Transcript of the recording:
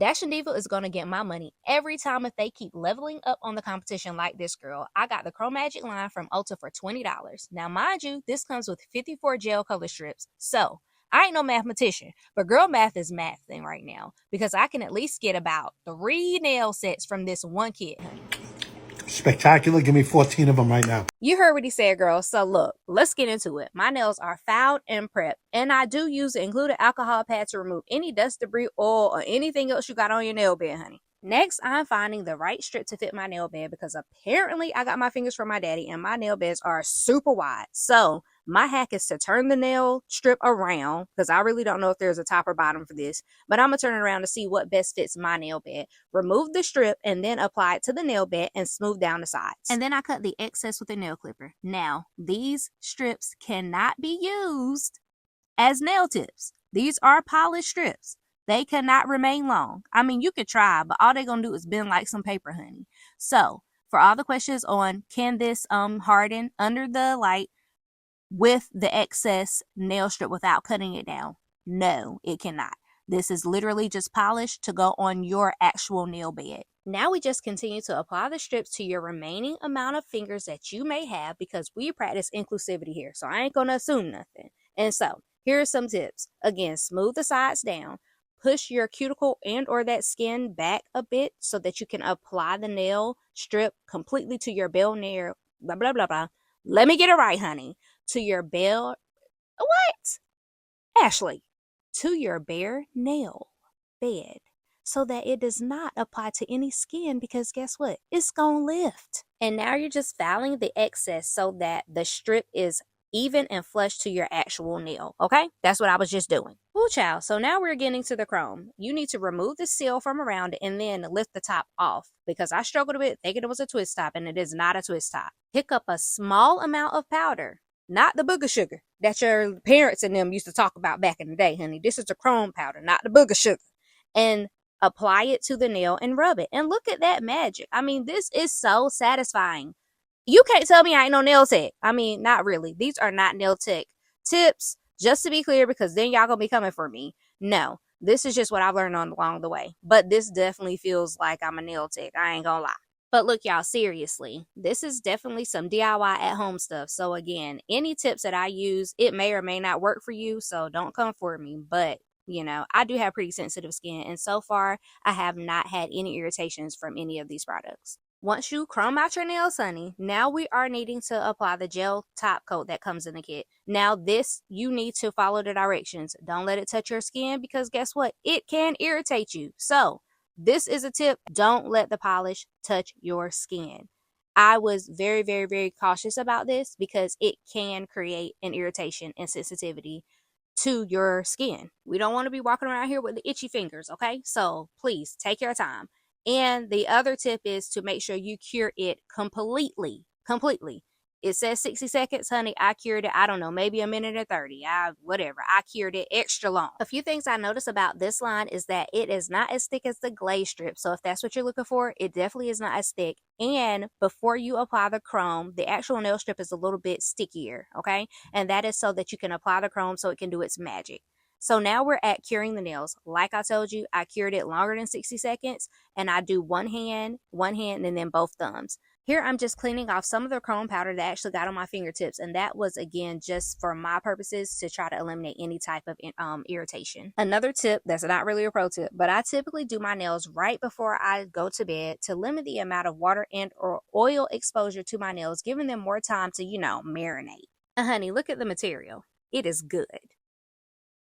Dash Diva is going to get my money every time if they keep leveling up on the competition like this girl. I got the Chromagic line from Ulta for $20. Now, mind you, this comes with 54 gel color strips. So, I ain't no mathematician, but girl math is mathing right now because I can at least get about 3 nail sets from this one kit, honey. Spectacular. Give me 14 of them right now. You heard what he said, girl. So look, let's get into it. My nails are filed and prepped, and I do use the included alcohol pad to remove any dust, debris, oil, or anything else you got on your nail bed, honey. Next, I'm finding the right strip to fit my nail bed because apparently I got my fingers from my daddy and my nail beds are super wide. So my hack is to turn the nail strip around because I really don't know if there's a top or bottom for this, but I'm going to turn it around to see what best fits my nail bed. Remove the strip and then apply it to the nail bed and smooth down the sides. And then I cut the excess with a nail clipper. Now, these strips cannot be used as nail tips. These are polished strips. They cannot remain long. I mean, you could try, but all they're going to do is bend like some paper, honey. So, for all the questions on can this harden under the light with the excess nail strip without cutting it down? No, it cannot. This is literally just polished to go on your actual nail bed. Now we just continue to apply the strips to your remaining amount of fingers that you may have because we practice inclusivity here. So I ain't going to assume nothing. And so here are some tips. Again, smooth the sides down. Push your cuticle and or that skin back a bit so that you can apply the nail strip completely to your bell nail. Blah, blah, blah, blah. Let me get it right, honey. To your bell. What? Ashley. To your bare nail bed so that it does not apply to any skin because guess what? It's gonna lift. And now you're just filing the excess so that the strip is even and flush to your actual nail. Okay? That's what I was just doing. Ooh, child. So now we're getting to the chrome. You need to remove the seal from around it and then lift the top off because I struggled a bit thinking it was a twist top and it is not a twist top. Pick up a small amount of powder. Not the booger sugar that your parents and them used to talk about back in the day, honey. This is the chrome powder, not the booger sugar. And apply it to the nail and rub it. And look at that magic. I mean, this is so satisfying. You can't tell me I ain't no nail tech. I mean, not really. These are not nail tech tips, just to be clear, because then y'all gonna be coming for me. No, this is just what I've learned along the way. But this definitely feels like I'm a nail tech. I ain't gonna lie. But look, y'all, seriously, this is definitely some DIY at home stuff. So again, any tips that I use, it may or may not work for you. So don't come for me. But, you know, I do have pretty sensitive skin. And so far, I have not had any irritations from any of these products. Once you chrome out your nails, honey, now we are needing to apply the gel top coat that comes in the kit. Now this, you need to follow the directions. Don't let it touch your skin because guess what? It can irritate you. So this is a tip. Don't let the polish touch your skin. I was very, very, very cautious about this because it can create an irritation and sensitivity to your skin. We don't want to be walking around here with the itchy fingers, okay? So please take your time. And the other tip is to make sure you cure it completely. It says 60 seconds, honey. I cured it, I don't know, maybe a minute or 30. Whatever. I cured it extra long. A few things I noticed about this line is that it is not as thick as the glaze strip. So if that's what you're looking for, it definitely is not as thick. And before you apply the chrome, the actual nail strip is a little bit stickier, okay? And that is so that you can apply the chrome so it can do its magic. So now we're at curing the nails. Like I told you, I cured it longer than 60 seconds and I do one hand, and then both thumbs. Here I'm just cleaning off some of the chrome powder that actually got on my fingertips, and that was again just for my purposes to try to eliminate any type of irritation. Another tip that's not really a pro tip, but I typically do my nails right before I go to bed to limit the amount of water and or oil exposure to my nails, giving them more time to, you know, marinate. And honey, look at the material. It is good.